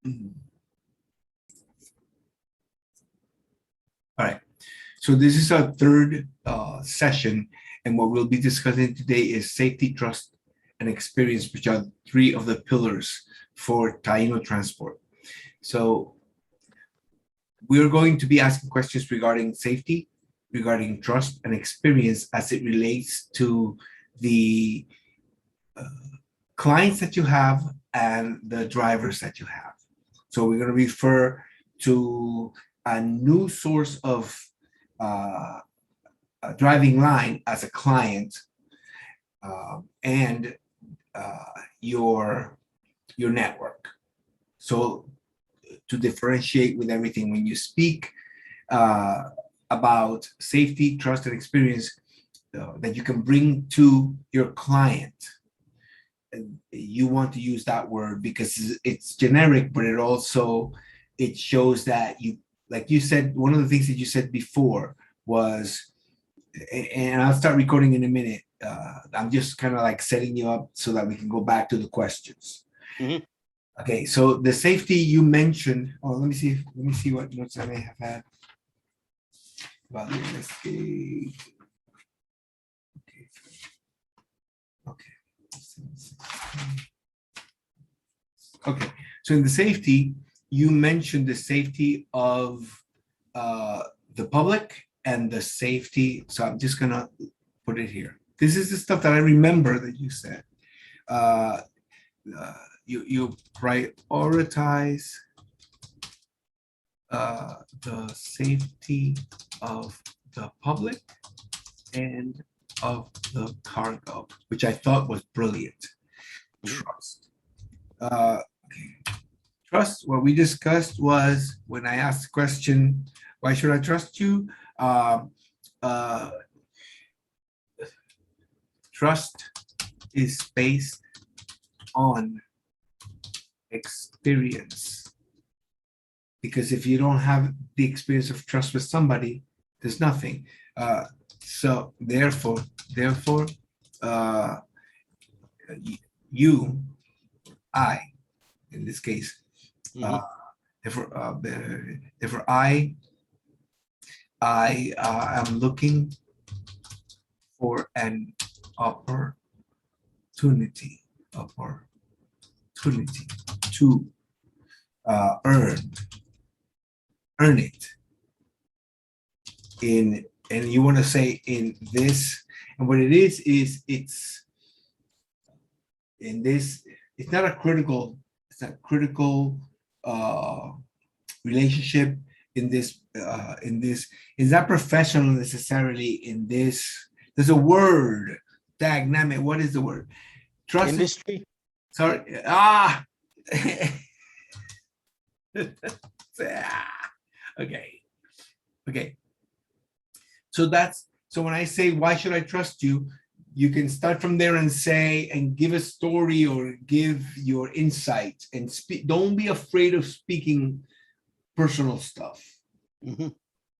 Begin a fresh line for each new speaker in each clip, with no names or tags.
Mhm. All right. So this is our third session, and what we'll be discussing today is safety, trust, and experience, which are three of the pillars for Taino transport. So we're going to be asking questions regarding safety, regarding trust, and experience as it relates to the clients that you have and the drivers that you have. So we're going to refer to a new source of a driving line as a client, and your network. So to differentiate with everything, when you speak about safety, trust, and experience that you can bring to your client, you want to use that word because it's generic, but it shows that you, like you said, one of the things that you said before was, and I'll start recording in a minute. I'm just kind of like setting you up so that we can go back to the questions.
Mhm.
Okay, so the safety you mentioned. Oh, let me see what notes I may have had about this. Okay. Okay. So in the safety, you mentioned the safety of the public and the safety. So I'm just gonna put it here. This is the stuff that I remember that you said. Uh, you prioritize the safety of the public and of the cargo, which I thought was brilliant. Trust. Okay. Trust, what we discussed was when I asked the question, why should I trust you? Uh, uh, Trust is based on experience. Because if you don't have the experience of trust with somebody, there's nothing. So therefore, uh, you, I, in this case,
Mhm.
therefore I am looking for an opportunity to earn it in, and you want to say in this, and what it is it's in this, it's not a critical, it's a critical relationship in this, it's not professional necessarily in this. There's a word, dynamic. What is the word? Trust.
Industry.
Sorry. Okay. Okay. So when I say, why should I trust you? You can start from there and say, and give a story or give your insight and speak. Don't be afraid of speaking personal stuff.
Mhm.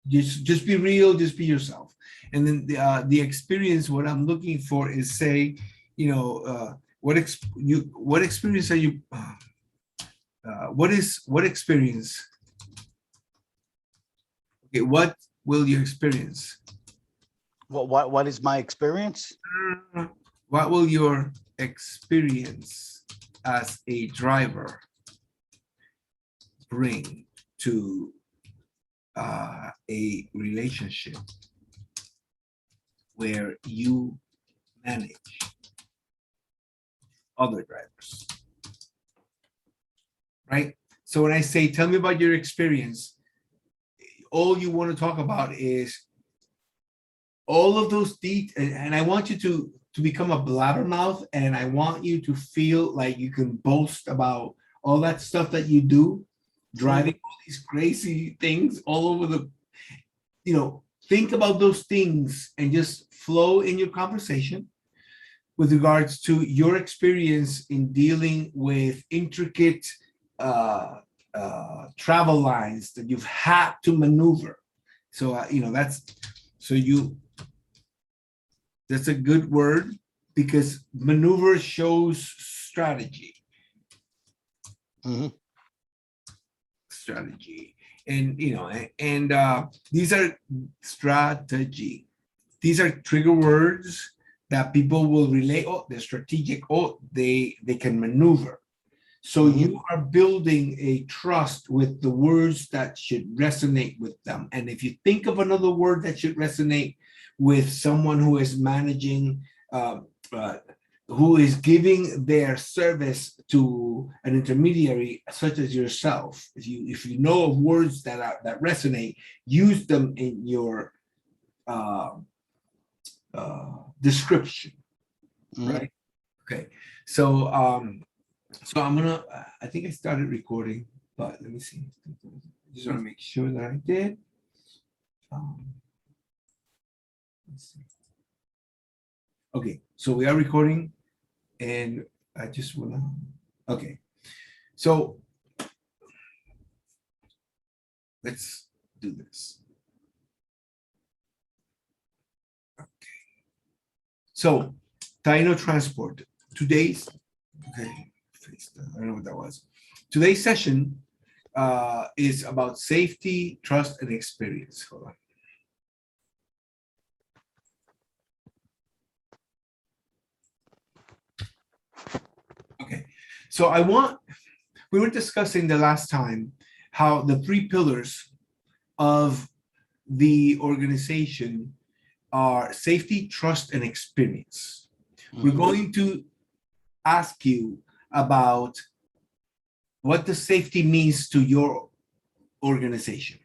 Just be real, just be yourself. And then the experience, what I'm looking for is, say, what experience are you, what experience? Okay, what will you experience?
What is my experience?
What will your experience as a driver bring to a relationship where you manage other drivers? Right? So when I say, tell me about your experience, all you want to talk about is all of those details, and I want you to become a blabbermouth, and I want you to feel like you can boast about all that stuff that you do, driving all these crazy things all over the, think about those things and just flow in your conversation with regards to your experience in dealing with intricate travel lines that you've had to maneuver. So that's a good word, because maneuver shows strategy.
Mhm.
strategy. And, these are strategy. These are trigger words that people will relate. Oh, they're strategic. Oh, they can maneuver. So you are building a trust with the words that should resonate with them. And if you think of another word that should resonate with someone who is managing, who is giving their service to an intermediary such as yourself, if you know of words that resonate, use them in your description, right? Okay, so I'm gonna. I think I started recording, but let me see. Just want to make sure that I did. Let's see. Okay, so we are recording, and I just wanna. Okay, so let's do this. Okay. So, Taino Transport. Today's okay. I don't know what that was. Today's session is about safety, trust, and experience. Hold on. Okay, so we were discussing the last time how the three pillars of the organization are safety, trust, and experience. We're going to ask you about what the safety means to your organization.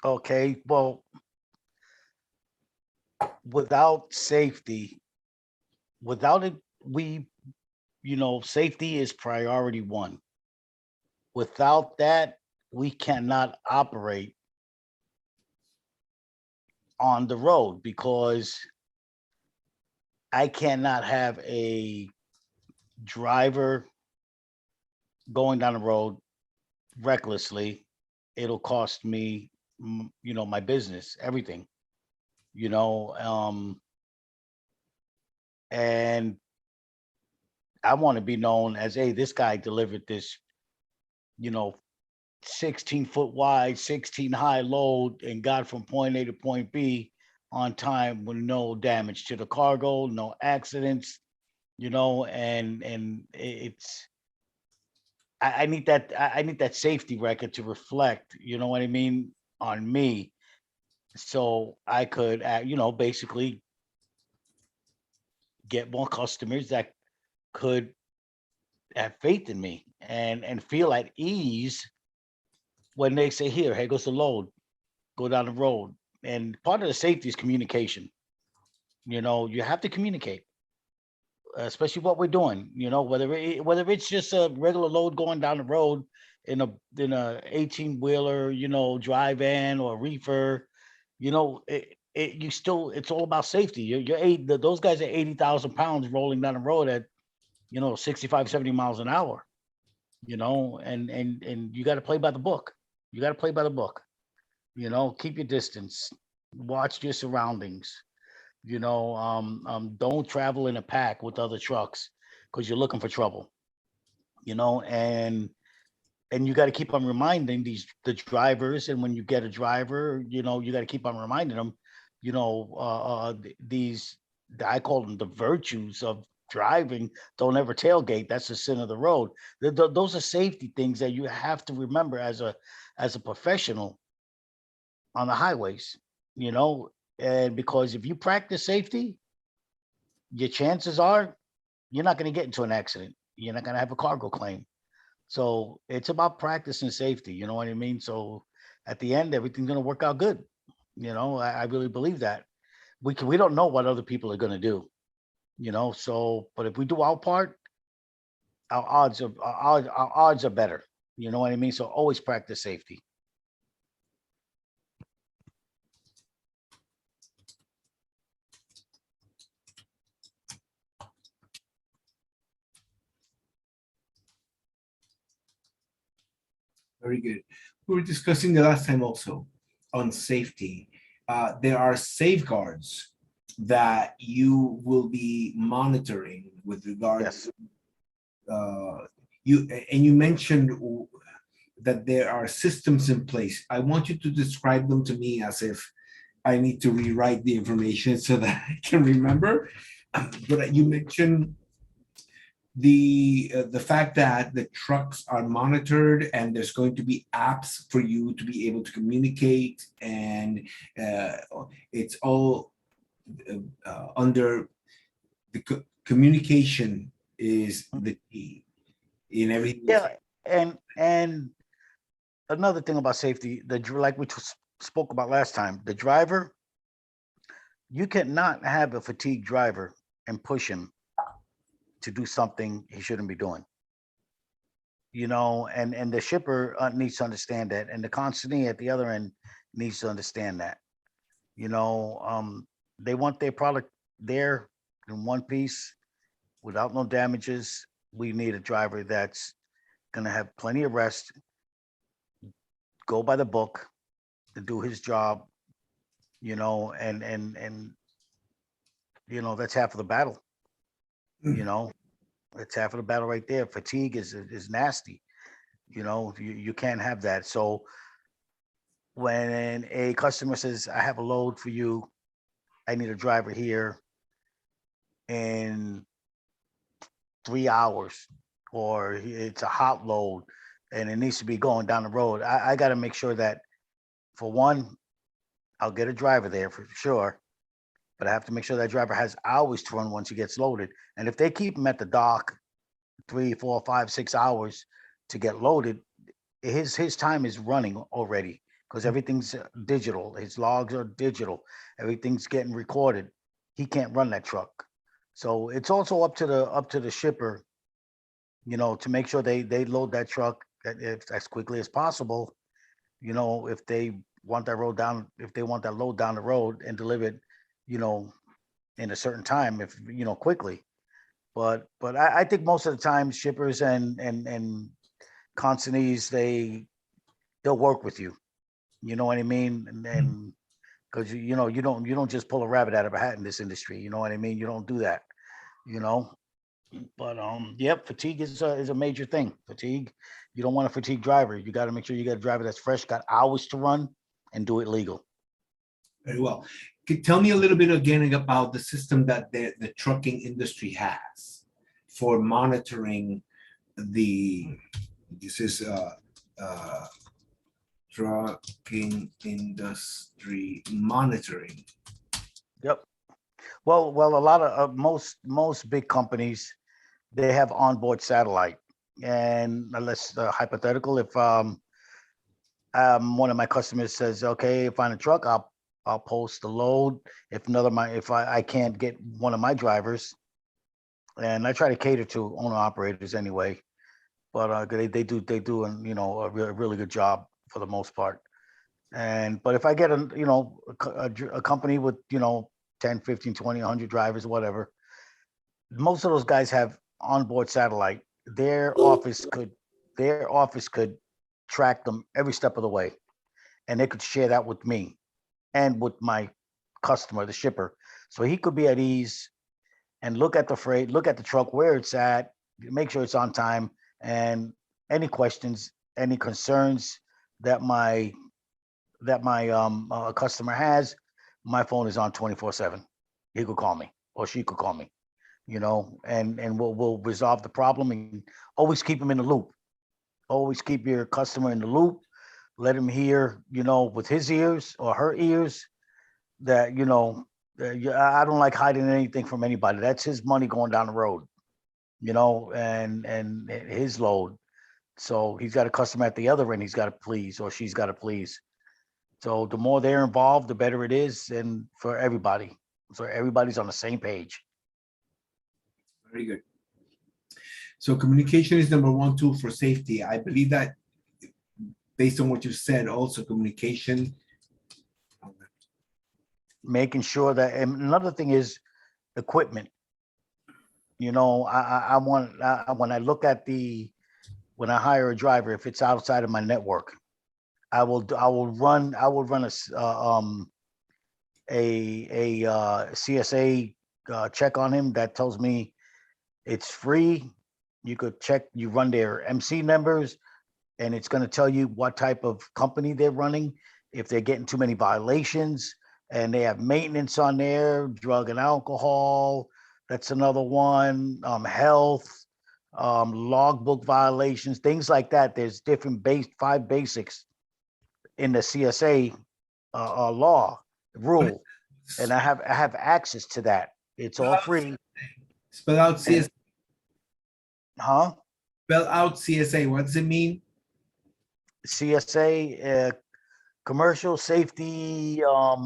Okay, well, without safety, without it, safety is priority one. Without that, we cannot operate on the road because I cannot have a driver going down the road recklessly. It'll cost me, my business, everything, and I want to be known as, hey, this guy delivered this, 16-foot wide, 16 high load and got from point A to point B on time with no damage to the cargo, no accidents, and it's I need that safety record to reflect, you know what I mean, on me. So I could, basically get more customers that could have faith in me and feel at ease when they say, here goes the load, go down the road. And part of the safety is communication. You have to communicate, especially what we're doing, whether it's just a regular load going down the road in a 18-wheeler, dry van or reefer, it's all about safety. Those guys are 80,000 pounds rolling down the road at 65, 70 miles an hour, and you got to play by the book. You got to play by the book. Keep your distance, watch your surroundings. Don't travel in a pack with other trucks because you're looking for trouble. And you got to keep on reminding the drivers, and when you get a driver, you got to keep on reminding them, these, I call them the virtues of driving. Don't ever tailgate. That's the sin of the road. Those are safety things that you have to remember as a professional on the highways, and because if you practice safety, your chances are you're not going to get into an accident. You're not going to have a cargo claim. So it's about practicing safety. You know what I mean? So at the end, everything's going to work out good. I really believe that. We don't know what other people are going to do, so, but if we do our part, our odds are better. You know what I mean? So always practice safety.
Very good. We were discussing the last time also on safety. There are safeguards that you will be monitoring with regards to you mentioned that there are systems in place. I want you to describe them to me as if I need to rewrite the information so that I can remember. But you mentioned the fact that the trucks are monitored and there's going to be apps for you to be able to communicate, and uh, it's all under the communication is the key in everything.
Yeah, and another thing about safety, like we spoke about last time, the driver, you cannot have a fatigued driver and push him to do something he shouldn't be doing. And the shipper needs to understand that, and the consignee at the other end needs to understand that. You know, they want their product there in one piece without no damages. We need a driver that's gonna have plenty of rest, go by the book, to do his job. And that's half of the battle. You know, that's half of the battle right there. Fatigue is nasty. You can't have that. So when a customer says, "I have a load for you, I need a driver here in 3 hours," or it's a hot load and it needs to be going down the road, I got to make sure that, for one, I'll get a driver there for sure, but I have to make sure that driver has hours to run once he gets loaded. And if they keep him at the dock 3, 4, 5, 6 hours to get loaded, his time is running already, because everything's digital. His logs are digital. Everything's getting recorded. He can't run that truck. So it's also up to the shipper, to make sure they load that truck as quickly as possible. If they want that load down the road and delivered, you know, in a certain time, if quickly. But I think most of the time shippers and consignees, they'll work with you. You know what I mean? And because you don't just pull a rabbit out of a hat in this industry. You know what I mean? You don't do that. You know. But yep, fatigue is a major thing. Fatigue. You don't want a fatigued driver. You got to make sure you got a driver that's fresh, got hours to run, and do it legal.
Very well. Tell me a little bit again about the system that the trucking industry has for monitoring this is trucking industry monitoring.
Yep. Well, a lot of most big companies, they have onboard satellite, and unless hypothetical, if one of my customers says, "Okay, find a truck," I'll post the load. If I can't get one of my drivers, and I try to cater to owner operators anyway, but they do a really good job for the most part. But if I get a company with 10, 15, 20, 100 drivers, whatever, most of those guys have onboard satellite. Their office could track them every step of the way, and they could share that with me and with my customer, the shipper. So he could be at ease and look at the freight, look at the truck, where it's at, make sure it's on time, and any questions, any concerns that my customer has, my phone is on 24/7. He could call me or she could call me, and we'll resolve the problem, and always keep them in the loop. Always keep your customer in the loop. Let him hear, with his ears or her ears, that I don't like hiding anything from anybody. That's his money going down the road, and his load. So he's got a customer at the other end he's got to please, or she's got to please. So the more they're involved, the better it is, and for everybody. So everybody's on the same page.
Very good. So communication is number one tool for safety. I believe that based on what you said, also communication.
Making sure that, and another thing is equipment. I want, when I look at when I hire a driver, if it's outside of my network, I will run a CSA check on him that tells me it's free, You could check, you run their MC numbers, and it's going to tell you what type of company they're running, if they're getting too many violations, and they have maintenance on there, drug and alcohol. That's another one. Health, logbook violations, things like that. There's different five basics in the CSA law
What
rule, and I have access to that. It's all free.
spell out
And, huh?
spell out CSA. What does it mean?
CSA, commercial safety. Uh,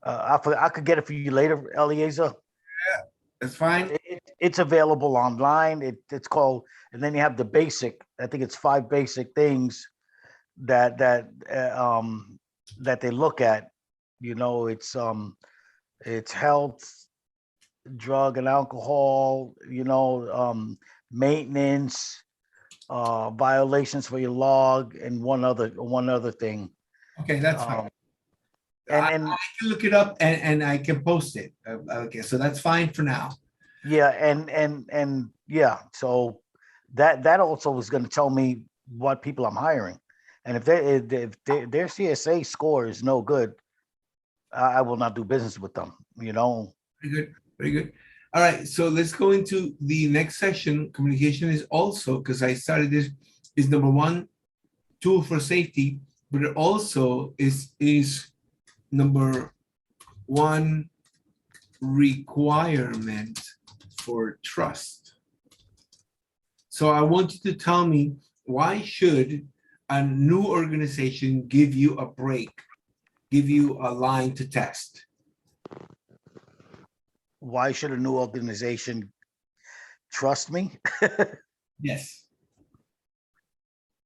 I could get it for you later, Eliezer.
That's fine.
It's available online. It's called, and then you have the basic. I think it's five basic things that they look at. It's health, drug and alcohol. Maintenance, violations for your log, and one other thing.
Okay, that's fine.
Um, and
I can look it up and I can post it. Okay, so that's fine for now.
yeah, and yeah, so that also is going to tell me what people I'm hiring, and if their CSA score is no good, I will not do business with them.
Very good. Very good. All right. So let's go into the next section. Communication is also, because I started this, is number one tool for safety, but it also is number one requirement for trust. So I want you to tell me, why should a new organization give you a break, give you a line to test?
Why should a new organization trust me?
Yes.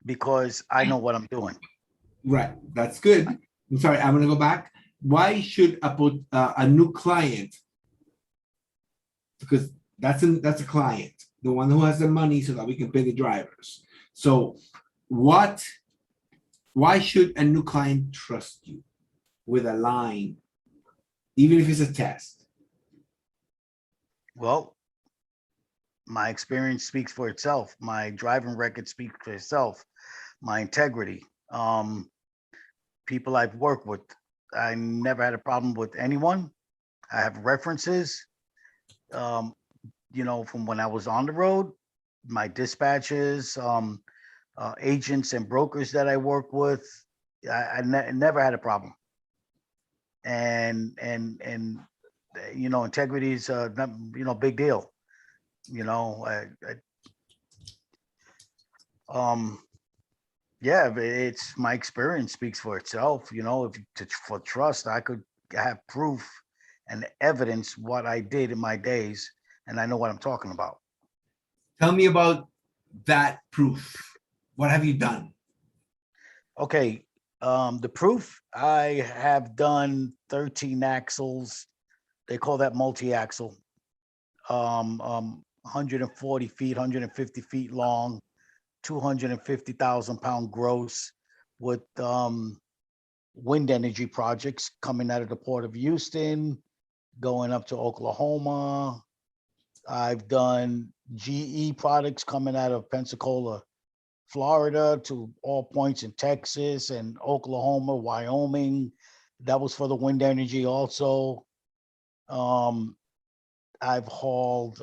Because I know what I'm doing.
Right. That's good. I'm sorry. I'm going to go back. Why should a new client, because that's a client, the one who has the money so that we can pay the drivers. So why should a new client trust you with a line, even if it's a test?
Well, my experience speaks for itself. My driving record speaks for itself. My integrity. People I've worked with, I never had a problem with anyone. I have references, from when I was on the road, my dispatches, agents and brokers that I work with. I never had a problem. And integrity is big deal. Yeah, but it's my experience speaks for itself. For trust, I could have proof and evidence what I did in my days, and I know what I'm talking about.
Tell me about that proof. What have you done?
Okay, the proof, I have done 13 axles. They call that multi-axle. 140 feet, 150 feet long, 250,000 pound gross, with wind energy projects coming out of the port of Houston, going up to Oklahoma. I've done GE products coming out of Pensacola, Florida, to all points in Texas and Oklahoma, Wyoming. That was for the wind energy also. I've hauled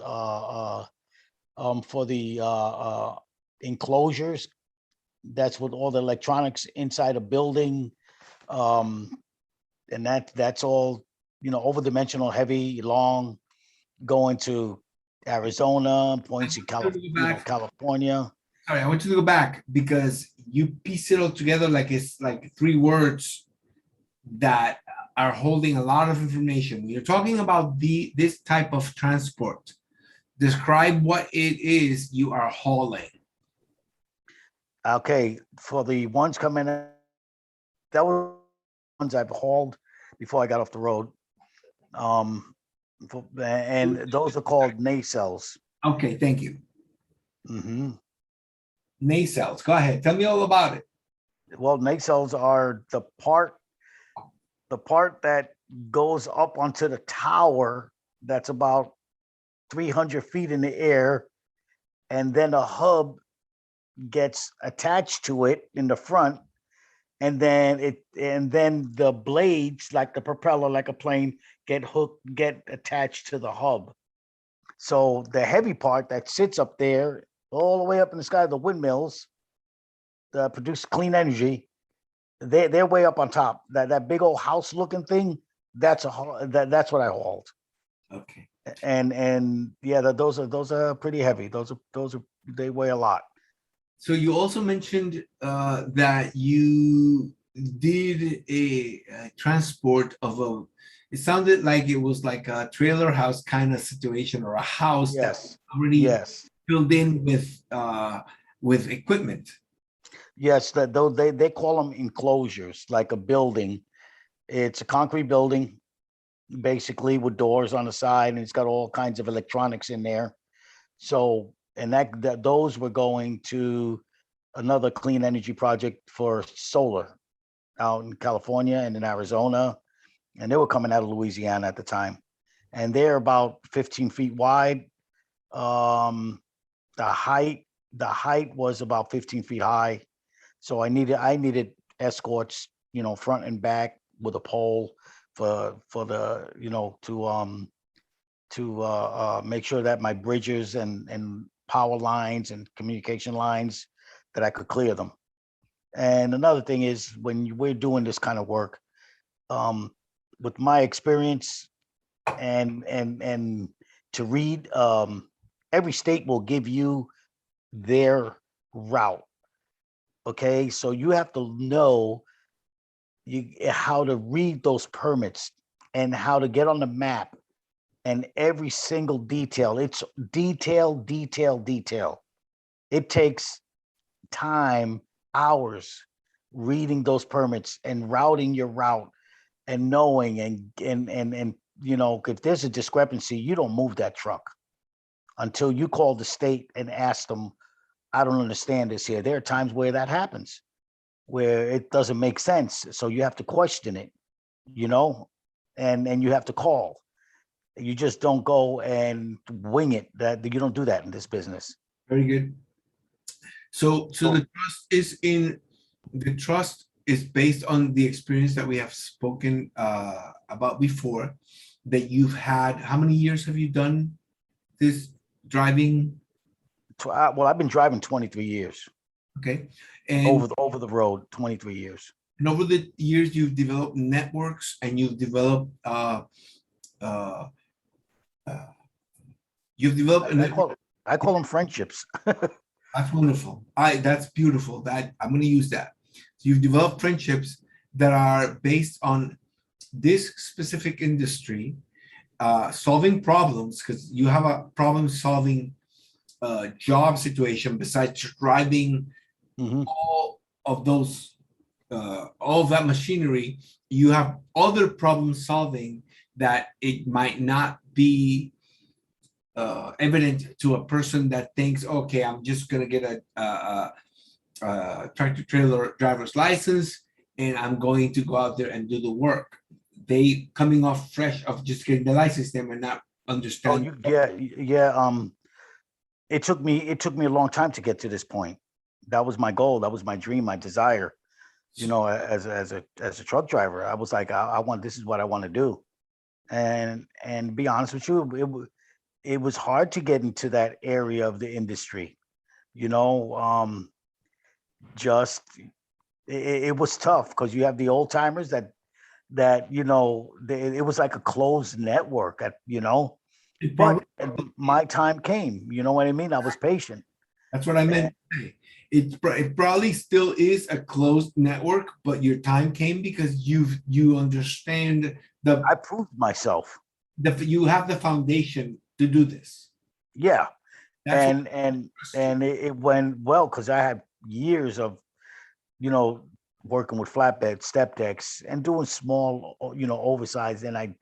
for the enclosures. That's with all the electronics inside a building. And that's all, over-dimensional, heavy, long, going to Arizona, points in California.
Sorry, I want you to go back because you piece it all together like it's like three words that are holding a lot of information. When you're talking about this type of transport, describe what it is you are hauling.
Okay, for the ones coming in, that was ones I've hauled before I got off the road. And those are called nacelles.
Okay, thank you.
Mm-hmm.
Nacelles. Go ahead. Tell me all about it.
Well, nacelles are the part that goes up onto the tower that's about 300 feet in the air, and then a hub gets attached to it in the front, and then the blades, like the propeller, like a plane, get attached to the hub. So the heavy part that sits up there, all the way up in the sky, the windmills that produce clean energy, they're way up on top. That big old house looking thing, that's that's what I hauled.
Okay.
And yeah, those are pretty heavy. Those are they weigh a lot.
So you also mentioned that you did a transport of a. It sounded like it was like a trailer house kind of situation, or a house that was
Yes,
already
yes,
filled in with equipment.
yes. That though they call them enclosures, like a building. It's a concrete building, basically, with doors on the side, and it's got all kinds of electronics in there. So, and that those were going to another clean energy project for solar out in California and in Arizona, and they were coming out of Louisiana at the time, and they're about 15 feet wide. Um, the height was about 15 feet high, so I needed escorts, front and back with a pole for the to make sure that my bridges and power lines and communication lines, that I could clear them. And another thing is, we're doing this kind of work, um, with my experience, and to read, every state will give you their route. Okay, so you have to know how to read those permits and how to get on the map, and every single detail. It's detail, detail, detail. It takes time, hours, reading those permits and routing your route, and knowing, and if there's a discrepancy, you don't move that truck until you call the state and ask them, I don't understand this here. There are times where that happens, where it doesn't make sense. So you have to question it, you know, and you have to call. You just don't go and wing it. That you don't do that in this business.
Very good. So
So
the trust is based on the experience that we have spoken about before, that you've had. How many years have you done this driving?
well, I've been driving 23 years
Okay,
over the road, 23 years.
and over the years you've developed networks, and uh, uh, you've developed a
I, I
network.
call I call them friendships.
That's wonderful. That's beautiful. That I'm going to use that. So you've developed friendships that are based on this specific industry, solving problems, because you have a problem solving job situation besides driving
Mhm.
all of those, all of that machinery. You have other problem solving that it might not be evident to a person that thinks, okay, I'm just going to get a tractor trailer driver's license and I'm going to go out there and do the work. They coming off fresh of just getting the license, they might not
Oh,
understand.
yeah. It took me a long time to get to this point. That was my goal. That was my dream, my desire. As a truck driver, I was like, I want, this is what I want to do. And be honest with you, it was hard to get into that area of the industry. You know, just it was tough because you have the old timers it was like a closed network
It
but
probably,
my time came. You know what I mean? I was patient.
that's what I
And
meant to say. It probably still is a closed network, but your time came because you understand
I proved myself.
you have the foundation to do this.
Yeah.
That's what
And it went well because I had years of, you know, working with flatbed step decks and doing small, oversized. And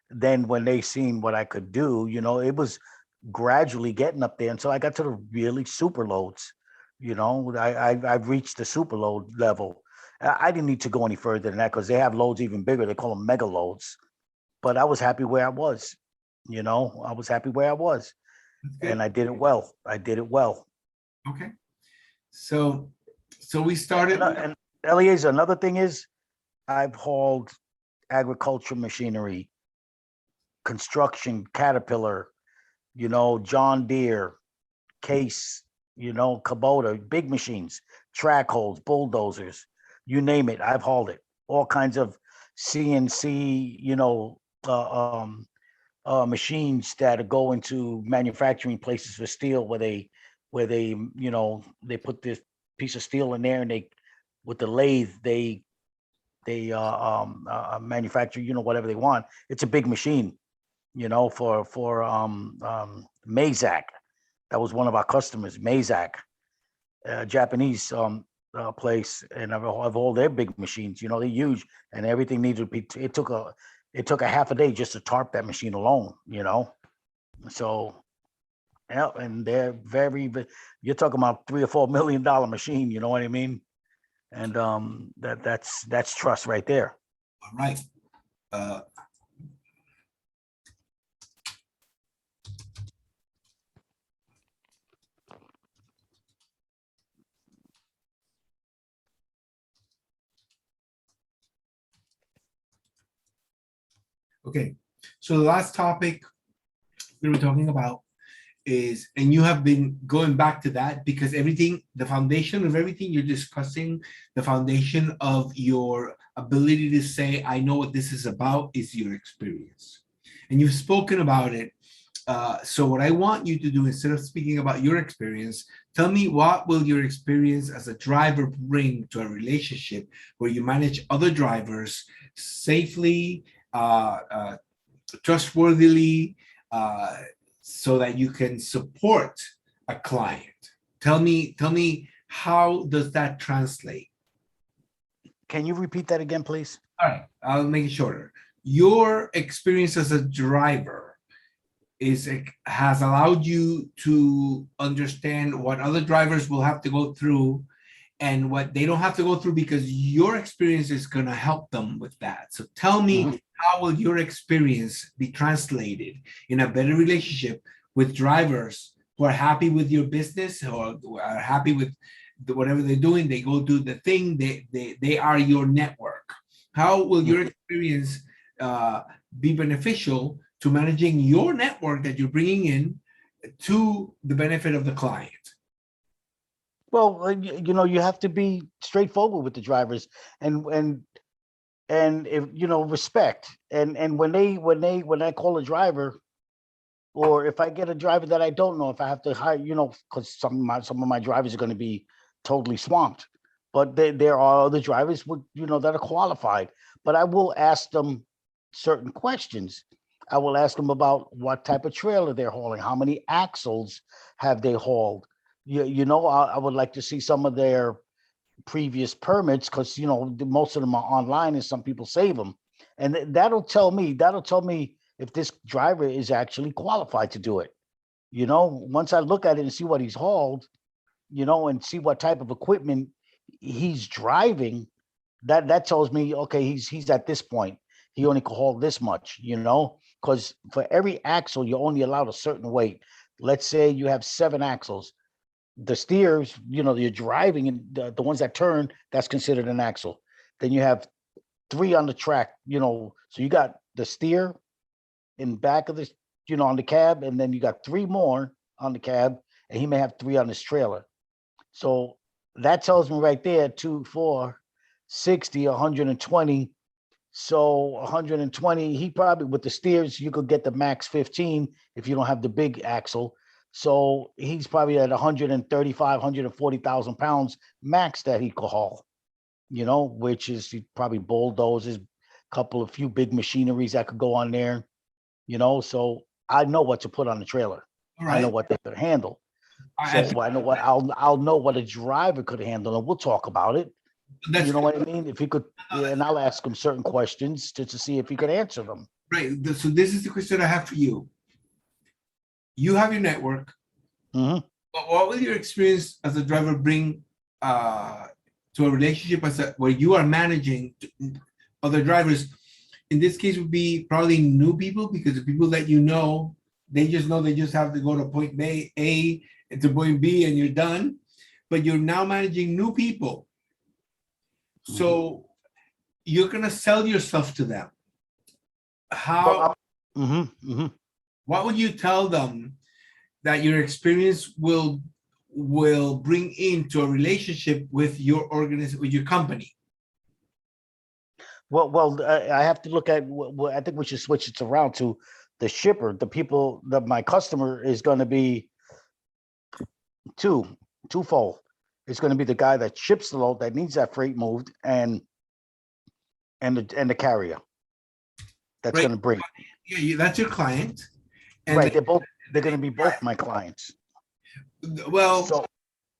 then when they seen what I could do, it was gradually getting up there until I got to the really super loads. I've reached the super load level. I didn't need to go any further than that because they have loads even bigger. They call them mega loads. But I was happy where I was. I was happy where I was.
That's
and
good.
I did it well. I did it well.
Okay. So, so we
And,
started.
and Eliezer, another thing is I've hauled agriculture machinery, construction, Caterpillar, John Deere, Case, Kubota, big machines, track holes, bulldozers, you name it. I've hauled it. All kinds of CNC, machines that go into manufacturing places for steel, where they put this piece of steel in there, and they, with the lathe, they manufacture, whatever they want. It's a big machine, for Mazak. That was one of our customers, Mazak, Japanese place, and I've all their big machines. They're huge, and everything needed to be. It took a half a day just to tarp that machine alone. So yeah, and they're You're talking about $3 or $4 million machine. You know what I mean? And that's trust right there.
All right. Uh, okay. So the last topic we were talking about is, and you have been going back to that because everything, the foundation of everything you're discussing, the foundation of your ability to say, I know what this is about, is your experience. And you've spoken about it. So what I want you to do, instead of speaking about your experience, tell me what will your experience as a driver bring to a relationship where you manage other drivers safely, trustworthily, so that you can support a client. Tell me how does that translate?
Can you repeat that again, please?
All right, I'll make it shorter. Your experience as a driver has allowed you to understand what other drivers will have to go through and what they don't have to go through, because your experience is going to help them with that. So tell me,
Mhm.
how will your experience be translated in a better relationship with drivers who are happy with your business or are happy with whatever they're doing? They go do the thing. They are your network. How will your experience be beneficial to managing your network that you're bringing in to the benefit of the client?
Well, you have to be straightforward with the drivers, and if respect, and when I call a driver, or if I get a driver that I don't know, if I have to hire, because some of my drivers are going to be totally swamped, but there are other drivers that are qualified. But I will ask them certain questions. I will ask them about what type of trailer they're hauling, how many axles have they hauled. I would like to see some of their previous permits, because most of them are online and some people save them, and that'll tell me if this driver is actually qualified to do it. Once I look at it and see what he's hauled, and see what type of equipment he's driving, that tells me, okay, he's at this point, he only can haul this much, because for every axle you're only allowed a certain weight. Let's say you have 7 axles. The steers, you're driving, and the ones that turn, that's considered an axle. Then you have 3 on the track, so you got the steer in back of this, on the cab, and then you got 3 more on the cab, and he may have 3 on his trailer. So that tells me right there, 2, 4, 60, 120. So 120, he probably, with the steers, you could get the max 15 if you don't have the big axle. So he's probably at 135, 140,000 pounds max that he could haul, which is probably bulldozers, few big machineries that could go on there, so I know what to put on the trailer.
All
I know
right.
what they could handle.
I,
So I know what I'll know what a driver could handle, and we'll talk about it.
that's
You know what I mean? If he could, yeah, and I'll ask him certain questions to see if he could answer them.
right. So this is the question I have for you. You have your network.
Hmm.
But what will your experience as a driver bring to a relationship where you are managing other drivers? In this case, would be probably new people, because the people that you know They just know they just have to go to point A to point B and you're done. But you're now managing new people. So you're going to sell yourself to them. How, what would you tell them that your experience will bring into a relationship with your organization, with your company?
Well, I have to look at. I think we should switch it around to the shipper. The people that my customer is going to be twofold. It's going to be the guy that ships the load that needs that freight moved, and the carrier that's
Right.
going to bring.
Yeah, that's your client. And
right. They're going to be both my clients.
Well,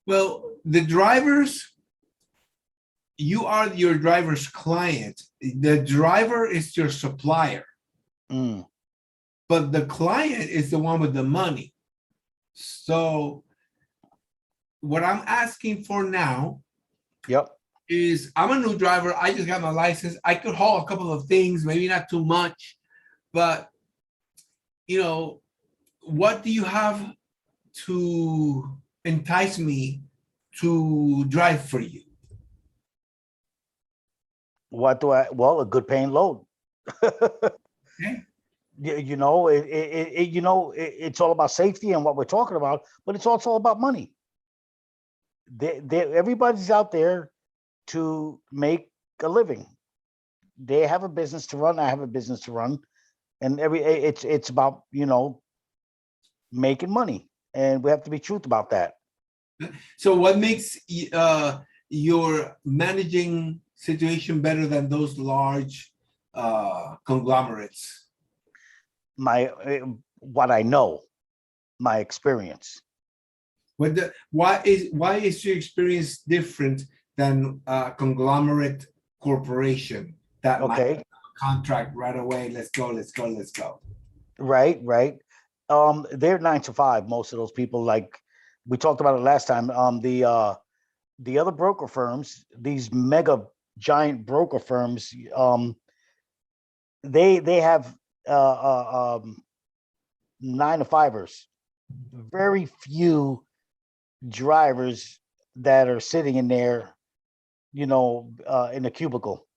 the drivers, you are your driver's client. The driver is your supplier. But the client is the one with the money. So what I'm asking for now is, I'm a new driver. I just got my license. I could haul a couple of things, maybe not too much, but what do you have to entice me to drive for you?
What do I? Well, a good paying load.
Okay.
It's all about safety and what we're talking about, but it's also about money. Everybody's out there to make a living. They have a business to run. I have a business to run, and it's about making money, and we have to be truth about that.
So what makes your managing situation better than those large conglomerates?
What I know, my experience.
Why is your experience different than a conglomerate corporation that might have a contract right away? Let's go.
Right. They're 9 to 5. Most of those people, like we talked about it last time. The other broker firms, these mega giant broker firms, they have 9 to 5ers. Very few drivers that are sitting in there, in a cubicle.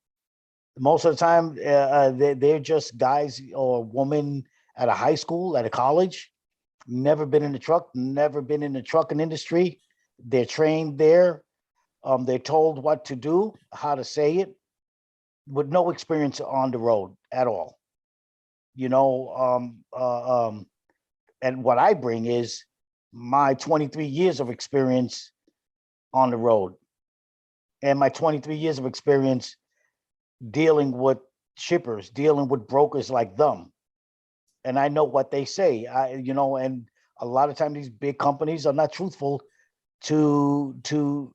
Most of the time, they're just guys or women at a high school, at a college, never been in the truck, never been in the trucking industry. They're trained there. They're told what to do, how to say it, with no experience on the road at all. And what I bring is my 23 years of experience on the road, and my 23 years of experience dealing with shippers, dealing with brokers like them. And I know what they say. And a lot of times these big companies are not truthful to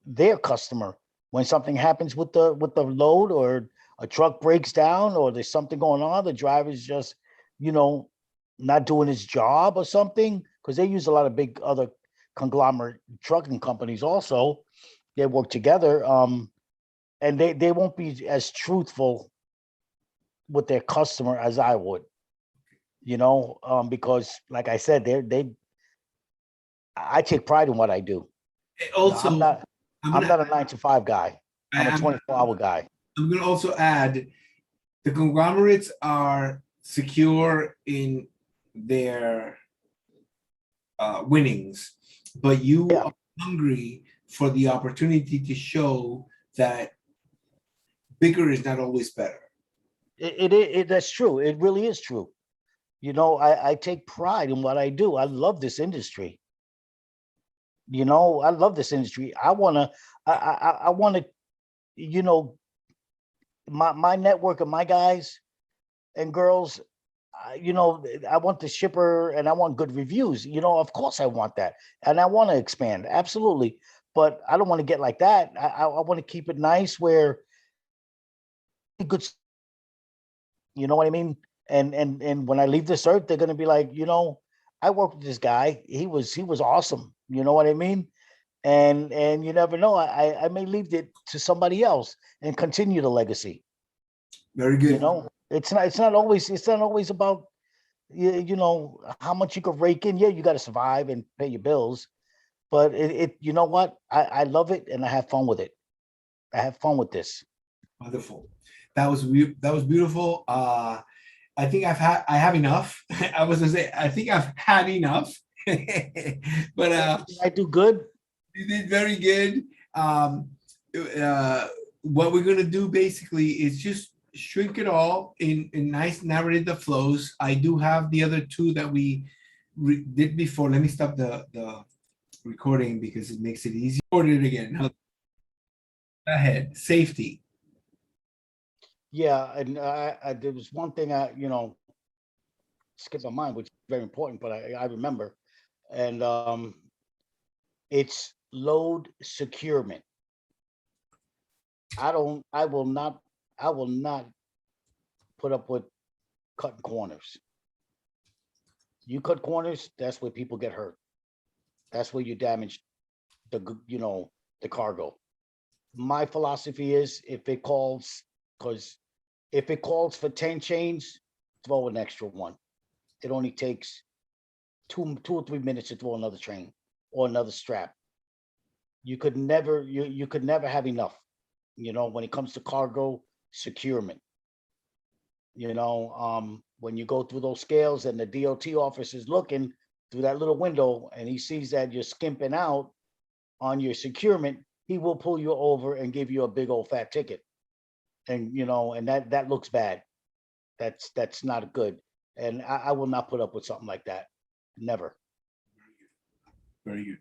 their customer. When something happens with the load, or a truck breaks down, or there's something going on, the driver's just, not doing his job or something, because they use a lot of big other conglomerate trucking companies also. They work together, and they won't be as truthful with their customer as I would, because like I said, I take pride in what I do.
Also,
I'm not a 9 to 5 guy. I'm a 24-hour guy.
I'm going to also add, the conglomerates are secure in their winnings, but you are hungry for the opportunity to show that bigger is not always better.
That's true. It really is true. I take pride in what I do. I love this industry. I love this industry. I want to, my network of my guys and girls, I want the shipper, and I want good reviews. Of course I want that. And I want to expand. Absolutely. But I don't want to get like that. I want to keep it nice where good, you know what I mean? And when I leave this earth, they're going to be like, I worked with this guy. He was awesome. You know what I mean? And you never know. I may leave it to somebody else and continue the legacy.
Very good.
It's not always about you know, how much you could rake in. Yeah, you got to survive and pay your bills, but you know what? I love it and I have fun with it. I have fun with this.
Wonderful. That was beautiful. I think I have enough. I was gonna say I think I've had enough. But
Did I do good?
you did very good. Uh, what we're gonna do basically is just shrink it all in nice narrative flows. I do have the other two that we did before. Let me stop the recording because it makes it easy. Record it again. Go ahead. Safety.
Yeah, and there was one thing skipped my mind, which is very important, but I remember, and it's load securement. I don't, I will not put up with cutting corners. You cut corners, that's where people get hurt. That's where you damage the cargo. My philosophy is because if it calls for 10 chains, throw an extra one. It only takes 2 or 3 minutes to throw another train or another strap. You could never have enough, when it comes to cargo securement. When you go through those scales and the DOT officer is looking through that little window and he sees that you're skimping out on your securement, he will pull you over and give you a big old fat ticket. And and that looks bad. That's not good. And I will not put up with something like that. Never.
Very good.